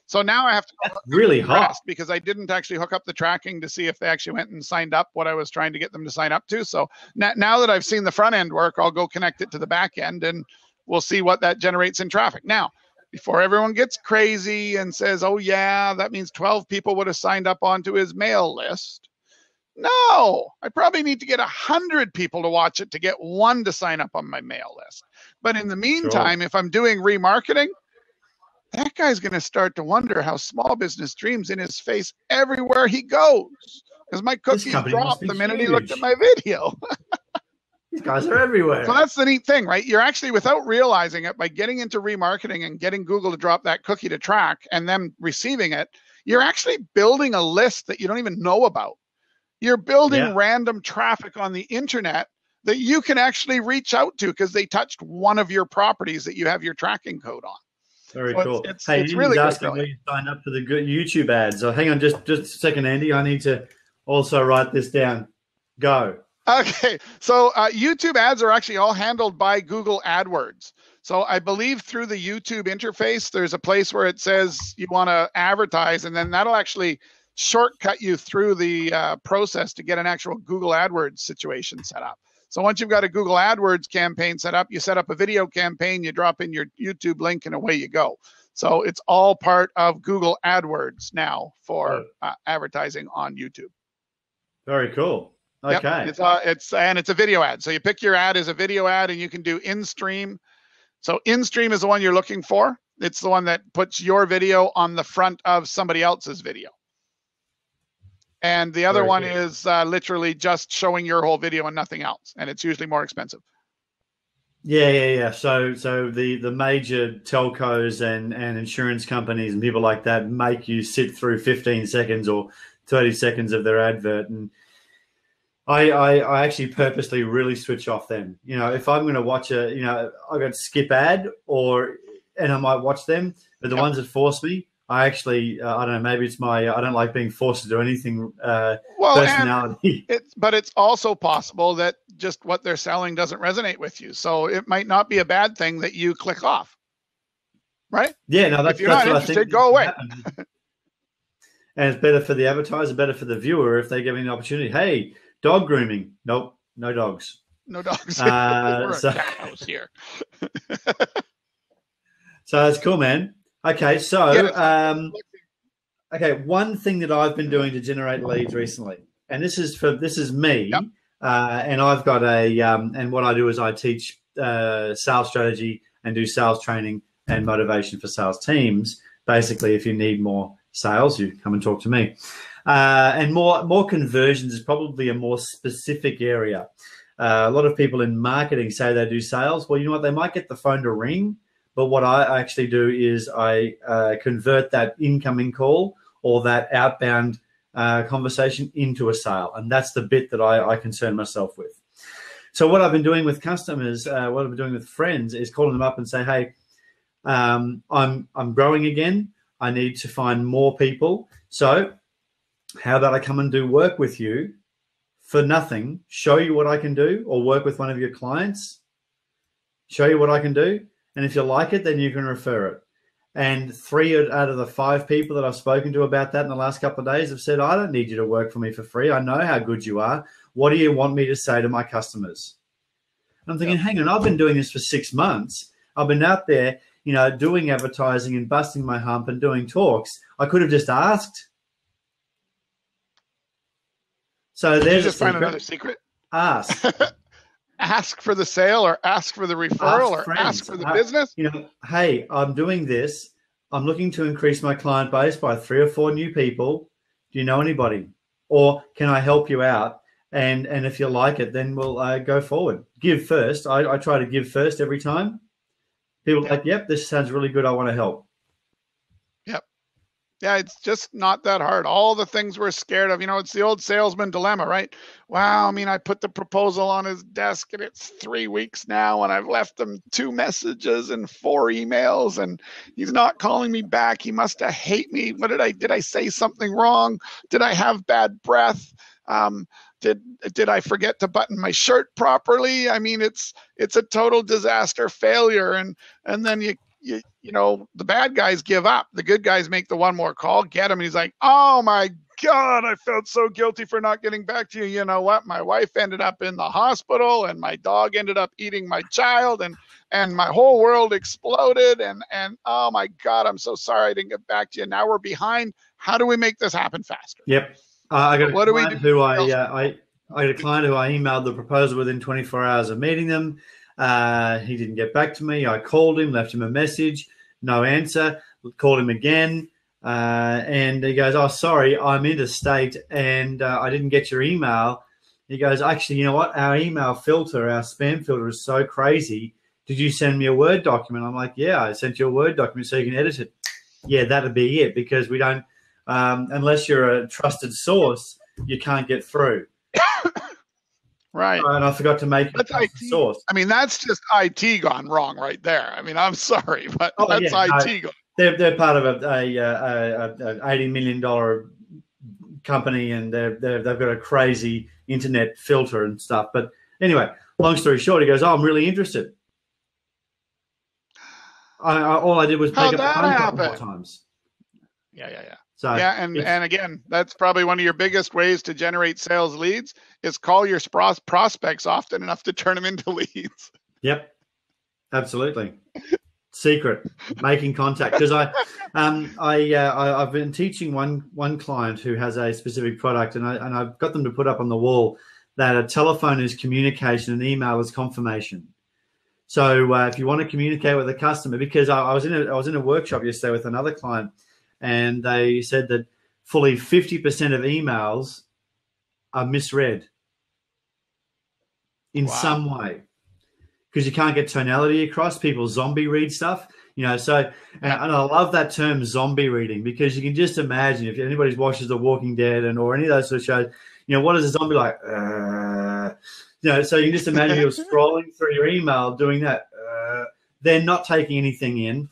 So now I have to really hot because I didn't actually hook up the tracking to see if they actually went and signed up what I was trying to get them to sign up to. So now that I've seen the front end work, I'll go connect it to the back end and we'll see what that generates in traffic. Now, before everyone gets crazy and says, oh yeah, that means 12 people would have signed up onto his mail list. No, I probably need to get 100 people to watch it to get one to sign up on my mail list. But in the meantime, if I'm doing remarketing, that guy's going to start to wonder how small business dreams in his face everywhere he goes. Because my cookies dropped the minute he looked at my video. These guys are everywhere. So that's the neat thing, right? You're actually, without realizing it, by getting into remarketing and getting Google to drop that cookie to track and them receiving it, you're actually building a list that you don't even know about. You're building random traffic on the internet that you can actually reach out to because they touched one of your properties that you have your tracking code on. Very cool. It's really asking me to sign up for the good YouTube ads. So hang on just a second, Andy. I need to also write this down. Go. Okay. So YouTube ads are actually all handled by Google AdWords. So I believe through the YouTube interface, there's a place where it says you want to advertise, and then that'll actually shortcut you through the process to get an actual Google AdWords situation set up. So once you've got a Google AdWords campaign set up, you set up a video campaign, you drop in your YouTube link, and away you go. So it's all part of Google AdWords now for advertising on YouTube. Very cool. Okay. Yep. It's a video ad. So you pick your ad as a video ad, and you can do in-stream. So in-stream is the one you're looking for. It's the one that puts your video on the front of somebody else's video. And the other one is literally just showing your whole video and nothing else. And it's usually more expensive. Yeah. So the major telcos and insurance companies and people like that make you sit through 15 seconds or 30 seconds of their advert. And I actually purposely really switch off them. You know, if I'm going to watch I've got skip ad and I might watch them, but the ones that force me, I actually, I don't know, maybe it's my, I don't like being forced to do anything personality. But it's also possible that just what they're selling doesn't resonate with you. So it might not be a bad thing that you click off, right? Yeah, no, if you're not interested, go away. And it's better for the advertiser, better for the viewer if they're given the opportunity. Hey, dog grooming. Nope, no dogs. No dogs. We're a cat house here. So that's cool, man. Okay, so one thing that I've been doing to generate leads recently, and this is me, and I've got and what I do is I teach sales strategy and do sales training and motivation for sales teams. Basically, if you need more sales, you come and talk to me. And more conversions is probably a more specific area. A lot of people in marketing say they do sales. Well, you know what? They might get the phone to ring. But what I actually do is I convert that incoming call or that outbound conversation into a sale. And that's the bit that I concern myself with. So what I've been doing with customers, what I've been doing with friends is calling them up and say, hey, I'm growing again. I need to find more people. So how about I come and do work with you for nothing, show you what I can do, or work with one of your clients, show you what I can do. And if you like it, then you can refer it. And 3 out of the 5 people that I've spoken to about that in the last couple of days have said, I don't need you to work for me for free. I know how good you are. What do you want me to say to my customers? I'm thinking, hang on, I've been doing this for 6 months. I've been out there, doing advertising and busting my hump and doing talks. I could have just asked. So Did you there's just a find secret. another secret? Ask. Ask for the sale, or ask for the referral, Ask or ask friends. for the business. You know, hey, I'm doing this. I'm looking to increase my client base by 3 or 4 new people. Do you know anybody? Or can I help you out? And if you like it, then we'll go forward. Give first. I try to give first every time. People are like, yep, this sounds really good. I want to help. Yep. Yeah, it's just not that hard. All the things we're scared of, it's the old salesman dilemma, right? Wow, I put the proposal on his desk and it's 3 weeks now, and I've left him 2 messages and 4 emails, and he's not calling me back. He must have hate me. Did I say something wrong? Did I have bad breath? Did I forget to button my shirt properly? It's a total disaster failure. And then the bad guys give up. The good guys make the one more call, get him. And he's like, oh my God, I felt so guilty for not getting back to you. You know what? My wife ended up in the hospital, and my dog ended up eating my child, and my whole world exploded. And oh my God, I'm so sorry I didn't get back to you. Now we're behind. How do we make this happen faster? Yep. I got a What do we client do? who I got a client who I emailed the proposal within 24 hours of meeting them. He didn't get back to me. I called him, left him a message, no answer. Called him again, and he goes, "Oh, sorry, I'm interstate and I didn't get your email." He goes, "Actually, you know what? Our email filter, our spam filter, is so crazy. Did you send me a Word document?" I'm like, "Yeah, I sent you a Word document so you can edit it." Yeah, that'd be it, because we don't. Unless you're a trusted source, you can't get through. Right. And I forgot to make it a source. That's just IT gone wrong right there. I'm sorry, but that's IT gone. They're part of a $80 million company, and they've got a crazy internet filter and stuff. But anyway, long story short, he goes, "Oh, I'm really interested." All I did was pick up the phone a couple more times. Yeah. So and again, that's probably one of your biggest ways to generate sales leads is call your prospects often enough to turn them into leads. Yep, absolutely. Secret, making contact. Because I've been teaching one client who has a specific product, and I've got them to put up on the wall that a telephone is communication and email is confirmation. So if you want to communicate with a customer, because I was in a workshop yesterday with another client, and they said that fully 50% of emails are misread in some way, because you can't get tonality across. People zombie read stuff, So, and I love that term, zombie reading, because you can just imagine, if anybody watches The Walking Dead or any of those sort of shows, what is a zombie like? So you can just imagine you're scrolling through your email doing that. They're not taking anything in.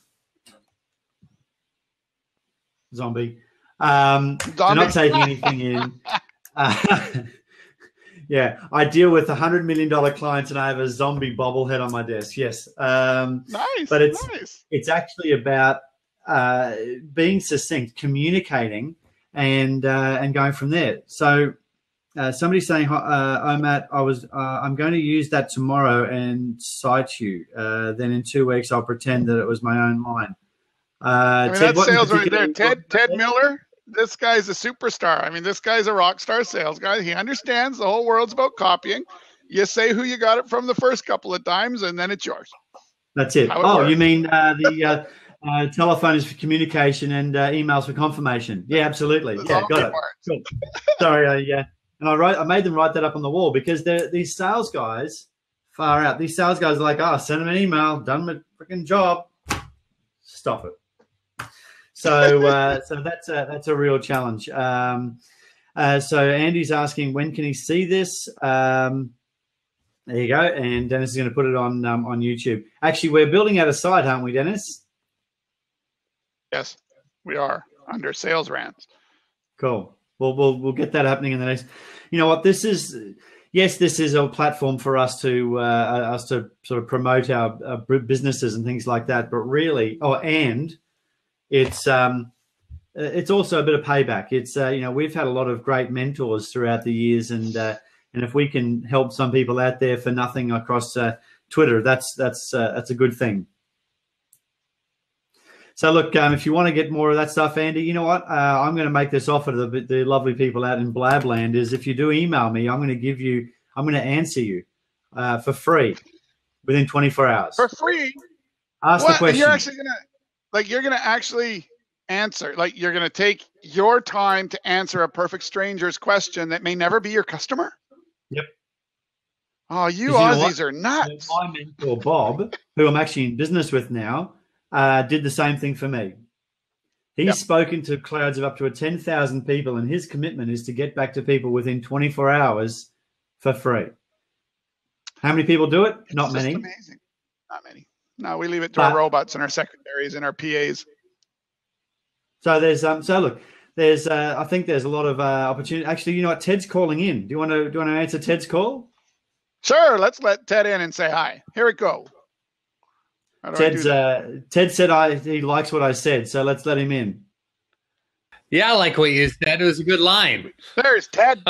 Zombie. They're not taking anything in. Yeah, I deal with $100 million clients, and I have a zombie bobblehead on my desk. Yes, nice. But it's actually about being succinct, communicating, and going from there. So somebody's saying, "Oh, Matt, I'm going to use that tomorrow and cite you. Then in 2 weeks, I'll pretend that it was my own line." That's sales right there. Ted Miller, this guy's a superstar. This guy's a rock star sales guy. He understands the whole world's about copying. You say who you got it from the first couple of times, and then it's yours. That's it. Oh, you mean the telephone is for communication and emails for confirmation? Yeah, absolutely. Yeah, got it. Cool. Sorry, and I made them write that up on the wall, because these sales guys, far out. These sales guys are like, send them an email, done my freaking job. Stop it. So that's a real challenge. So Andy's asking, when can he see this? There you go. And Dennis is going to put it on YouTube. Actually, we're building out a site, aren't we, Dennis? Yes, we are, under SalesRants. Cool. We'll get that happening in the next. You know what? This is a platform for us to sort of promote our businesses and things like that. But really, and it's also a bit of payback. It's we've had a lot of great mentors throughout the years, and if we can help some people out there for nothing across Twitter, that's a good thing. So look, if you want to get more of that stuff, Andy, you know what? I'm going to make this offer to the lovely people out in Blabland is if you do email me, I'm going to answer you for free within 24 hours. For free? Ask the What? And question. you're gonna actually answer, like you're gonna take your time to answer a perfect stranger's question that may never be your customer? Yep. Oh, you Aussies are nuts. My mentor, Bob, who I'm actually in business with now, did the same thing for me. He's spoken to clouds of up to 10,000 people, and his commitment is to get back to people within 24 hours for free. How many people do it? Not many. Amazing. Not many. No, we leave it to our robots and our secretaries and our PAs. So there's there's I think there's a lot of opportunity. Actually, you know what? Ted's calling in. Do you want to answer Ted's call? Sure. Let's let Ted in and say hi. Here we go. Ted said he likes what I said, so let's let him in. Yeah, I like what you said. It was a good line. There's Ted.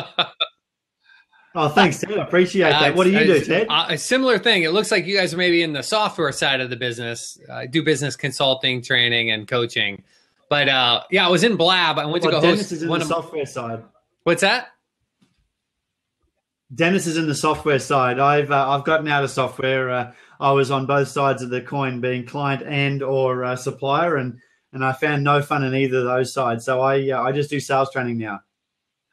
Oh, thanks, Ted. I appreciate that. What do you do, Ted? A similar thing. It looks like you guys are maybe in the software side of the business. I do business consulting, training, and coaching. But I was in Blab. I went to go Dennis host is in the software side. What's that? Dennis is in the software side. I've gotten out of software. I was on both sides of the coin, being client and or supplier, and I found no fun in either of those sides. So I just do sales training now.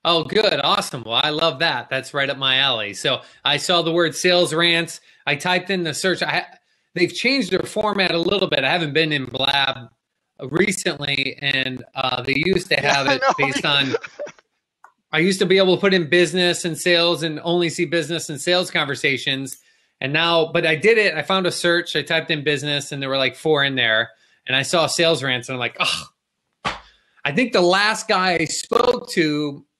Oh, good. Awesome. Well, I love that. That's right up my alley. So I saw the word SalesRants. I typed in the search. They've changed their format a little bit. I haven't been in Blab recently, and they used to have it based on – I used to be able to put in business and sales and only see business and sales conversations. And now – but I did it. I found a search. I typed in business, and there were like 4 in there. And I saw SalesRants, and I'm like, oh. I think the last guy I spoke to –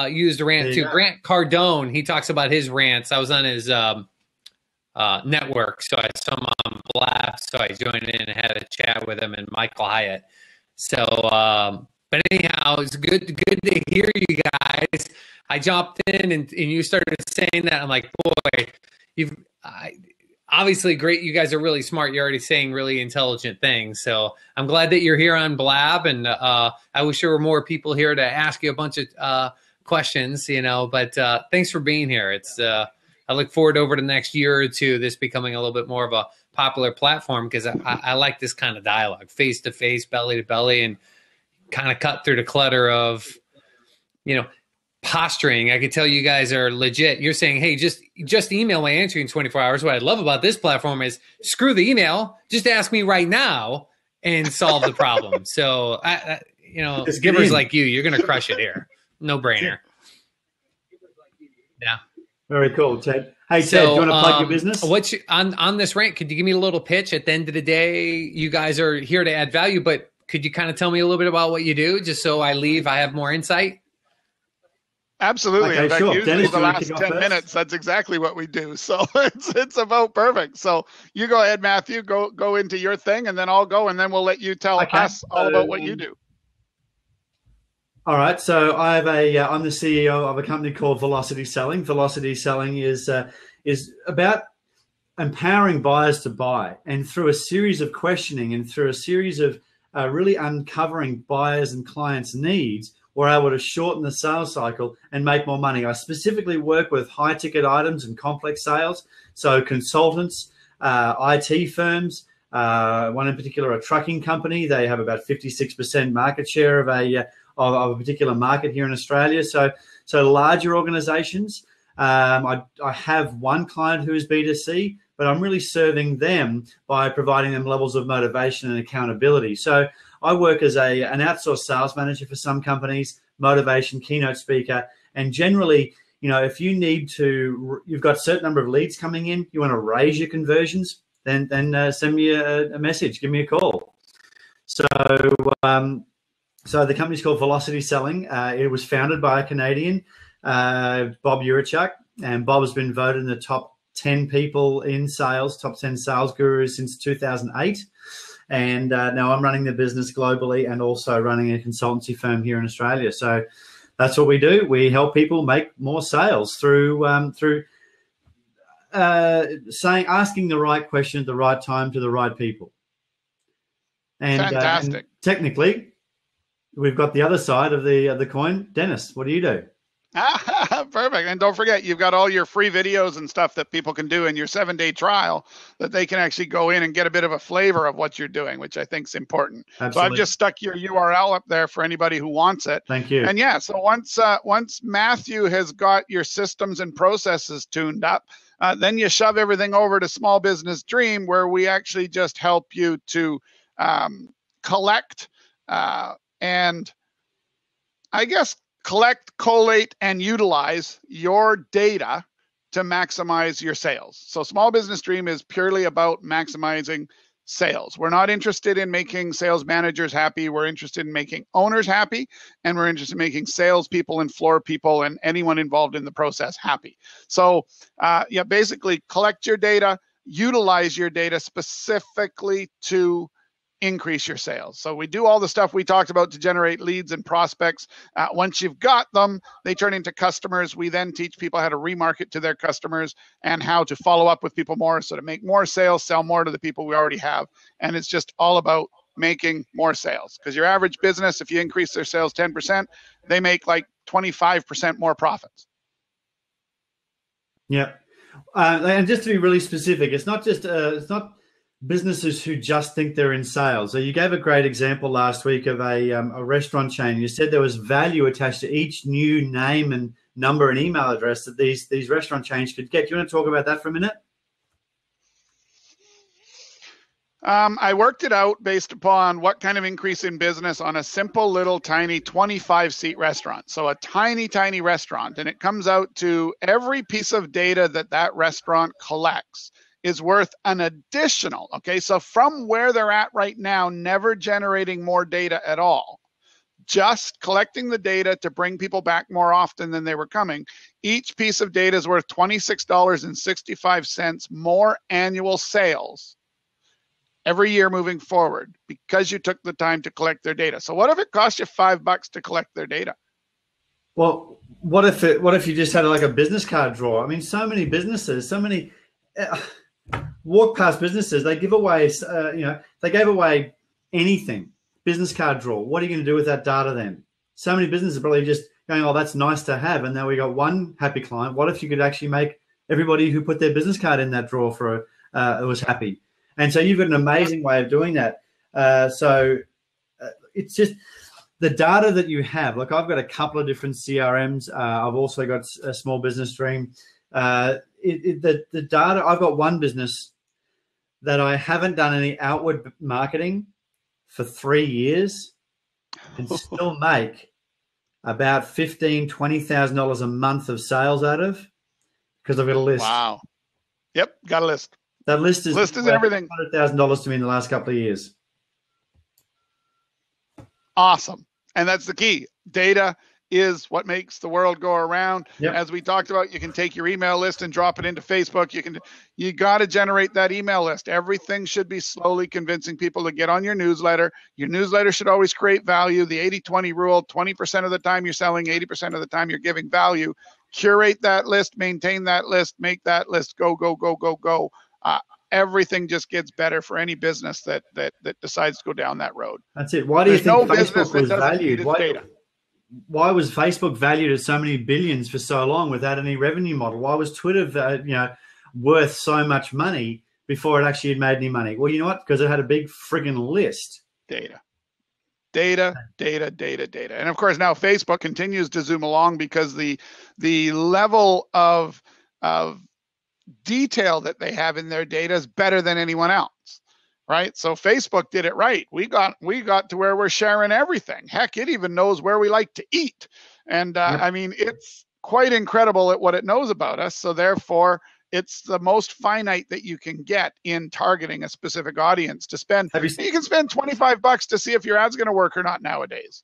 used a rant too. Grant Cardone, he talks about his rants. I was on his network, so I saw him on Blab, so I joined in and had a chat with him and Michael Hyatt. So, but anyhow, it's good to hear you guys. I jumped in and you started saying that. I'm like, boy, obviously great. You guys are really smart. You're already saying really intelligent things. So I'm glad that you're here on Blab, and I wish there were more people here to ask you a bunch of questions, but thanks for being here. It's I look forward over the next year or two, this becoming a little bit more of a popular platform, because I like this kind of dialogue, face to face, belly to belly, and kind of cut through the clutter of, posturing. I could tell you guys are legit. You're saying, hey, just email my answer in 24 hours. What I love about this platform is screw the email. Just ask me right now and solve the problem. So, givers like you're going to crush it here. No brainer. Yeah. Very cool, Ted. Hey, Ted, do you want to plug your business? On this rant, could you give me a little pitch? At the end of the day, you guys are here to add value, but could you kind of tell me a little bit about what you do, just so I have more insight? Absolutely. Okay, in fact, sure. usually Dennis, the last 10 minutes, that's exactly what we do. So it's about perfect. So you go ahead, Matthew, go into your thing, and then I'll go, and then we'll let you tell us all about what you do. All right. So I'm the CEO of a company called Velocity Selling. Velocity Selling is about empowering buyers to buy, and through a series of questioning and through a series of really uncovering buyers and clients' needs, we're able to shorten the sales cycle and make more money. I specifically work with high ticket items and complex sales. So consultants, IT firms, one in particular, a trucking company. They have about 56% market share of a particular market here in Australia. So larger organizations. I have one client who is B2C, but I'm really serving them by providing them levels of motivation and accountability. So I work as an outsourced sales manager for some companies, motivation, keynote speaker, and generally, if you you've got a certain number of leads coming in, you want to raise your conversions, then send me a message, give me a call. So the company's called Velocity Selling. It was founded by a Canadian, Bob Urachuk, and Bob has been voted in the top 10 people in sales, top 10 sales gurus since 2008. And now I'm running the business globally and also running a consultancy firm here in Australia. So that's what we do. We help people make more sales through asking the right question at the right time to the right people. Fantastic. And technically, we've got the other side of the coin. Dennis, what do you do? Perfect. And don't forget, you've got all your free videos and stuff that people can do in your 7-day trial that they can actually go in and get a bit of a flavor of what you're doing, which I think is important. Absolutely. So I've just stuck your URL up there for anybody who wants it. Thank you. And yeah, so once Matthew has got your systems and processes tuned up, then you shove everything over to Small Business Dream, where we actually just help you to collect and I guess collect, collate, and utilize your data to maximize your sales. So Small Business Dream is purely about maximizing sales. We're not interested in making sales managers happy. We're interested in making owners happy, and we're interested in making salespeople and floor people and anyone involved in the process happy. So yeah, basically collect your data, utilize your data specifically to increase your sales. So we do all the stuff we talked about to generate leads and prospects. Once you've got them, they turn into customers. We then teach people how to remarket to their customers and how to follow up with people more, so to make more sales, sell more to the people we already have. And it's just all about making more sales, because your average business, if you increase their sales 10%, they make like 25% more profits. Yeah. And just to be really specific, it's not businesses who just think they're in sales. So you gave a great example last week of a restaurant chain. You said there was value attached to each new name and number and email address that these restaurant chains could get. Do you want to talk about that for a minute? I worked it out based upon what kind of increase in business on a simple little tiny 25-seat restaurant. So a tiny, tiny restaurant. And it comes out to every piece of data that restaurant collects is worth an additional, okay? So from where they're at right now, never generating more data at all, just collecting the data to bring people back more often than they were coming, each piece of data is worth $26.65 more annual sales every year moving forward, because you took the time to collect their data. So what if it cost you $5 to collect their data? Well, what if you just had like a business card drawer? I mean, so many businesses, walk past businesses, they give away, they gave away anything. Business card drawer. What are you going to do with that data then? So many businesses are probably just going, oh, that's nice to have. And now we got one happy client. What if you could actually make everybody who put their business card in that drawer was happy? And so you've got an amazing way of doing that. It's just the data that you have. Like I've got a couple of different CRMs. I've also got a Small Business Dream. The data, I've got one business that I haven't done any outward marketing for 3 years and still make about $15,000, $20,000 a month of sales out of, because I've got a list. Wow. Yep, got a list. That list is everything. $100,000 to me in the last couple of years. Awesome. And that's the key. Data is what makes the world go around. Yep. As we talked about, you can take your email list and drop it into Facebook. You got to generate that email list. Everything should be slowly convincing people to get on your newsletter. Your newsletter should always create value. The 80-20 rule, 20% of the time you're selling, 80% of the time you're giving value. Curate that list, maintain that list, make that list go, go, go, go, go. Everything just gets better for any business that decides to go down that road. That's it. Why do you think Facebook was valued? Why was Facebook valued at so many billions for so long without any revenue model? Why was Twitter, worth so much money before it actually had made any money? Well, you know what? Because it had a big friggin' list. Data. And of course, now Facebook continues to zoom along because the level of detail that they have in their data is better than anyone else. Right? So Facebook did it right. We got to where we're sharing everything. Heck, it even knows where we like to eat. And I mean, it's quite incredible at what it knows about us. So therefore, it's the most finite that you can get in targeting a specific audience to spend. You can spend $25 to see if your ad's going to work or not nowadays.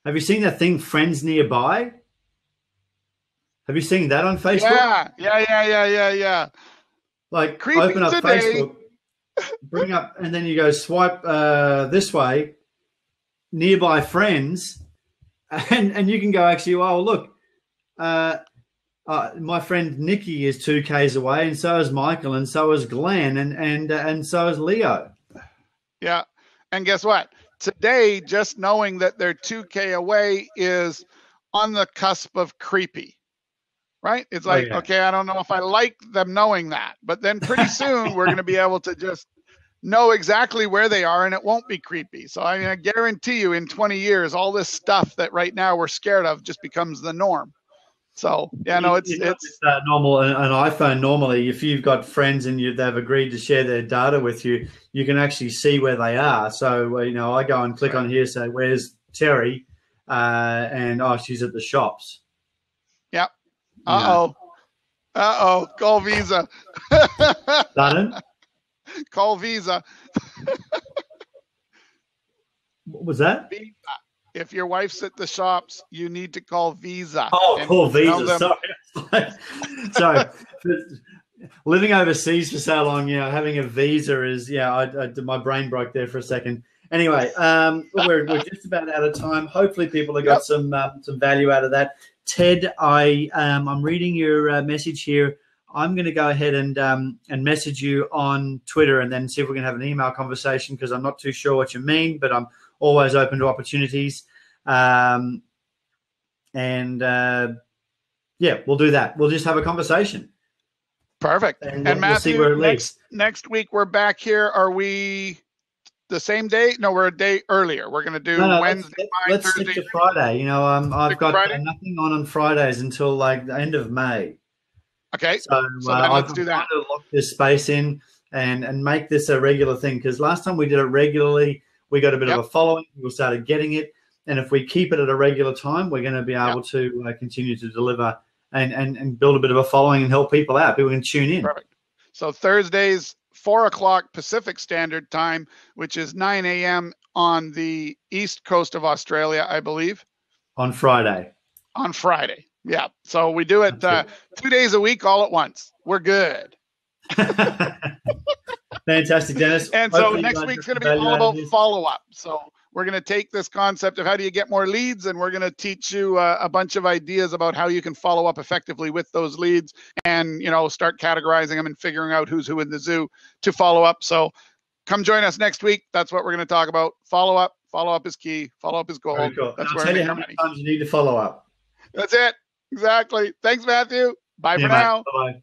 Have you seen that thing, Friends Nearby? Have you seen that on Facebook? Yeah. Like, Creeping open up today. Facebook. Bring up, and then you go swipe this way, nearby friends, and you can go actually, oh, look, my friend Nikki is 2 Ks away, and so is Michael, and so is Glenn, and so is Leo. Yeah, And guess what? Today, just knowing that they're 2K away is on the cusp of creepy, right? It's like, okay, I don't know if I like them knowing that, but then pretty soon we're going to be able to just know exactly where they are and it won't be creepy. So I mean, I guarantee you in 20 years, all this stuff that right now we're scared of just becomes the norm. So yeah, no, it's normal. An iPhone normally, if you've got friends and they've agreed to share their data with you, you can actually see where they are. So I go and click on here, say, "Where's Terry?" And she's at the shops. Yep. Call Visa. Pardon? Call Visa. What was that? Visa. If your wife's at the shops, you need to call Visa. Oh, call Visa. Sorry. Living overseas for so long, having a visa is, my brain broke there for a second. Anyway, we're just about out of time. Hopefully people have got some value out of that. Ted, I'm reading your message here. I'm going to go ahead and message you on Twitter and then see if we can have an email conversation, because I'm not too sure what you mean, but I'm always open to opportunities. We'll do that. We'll just have a conversation. Perfect. And Matthew, we'll see where it leads. Next week we're back here. Are we the same day? No, we're a day earlier. We're going to do Wednesday. Let's stick to Friday. I've got nothing on Fridays until like the end of May. Okay. So let's do that. I'm trying to lock this space in and make this a regular thing, because last time we did it regularly, we got a bit of a following. People started getting it. And if we keep it at a regular time, we're going to be able to continue to deliver and build a bit of a following and help people out. People can tune in. Perfect. So Thursdays, 4:00 Pacific Standard Time, which is 9 a.m. on the east coast of Australia, I believe. On Friday. Yeah. So we do it 2 days a week all at once. We're good. Fantastic, Dennis. And so next week's going to be all about follow-up. So we're going to take this concept of how do you get more leads, and we're going to teach you a bunch of ideas about how you can follow up effectively with those leads and, start categorizing them and figuring out who's who in the zoo to follow up. So come join us next week. That's what we're going to talk about. Follow up. Follow up is key. Follow up is gold. Cool. That's where I'll tell you how many times you need to follow up. That's it. Exactly. Thanks, Matthew. Bye for now. Bye-bye.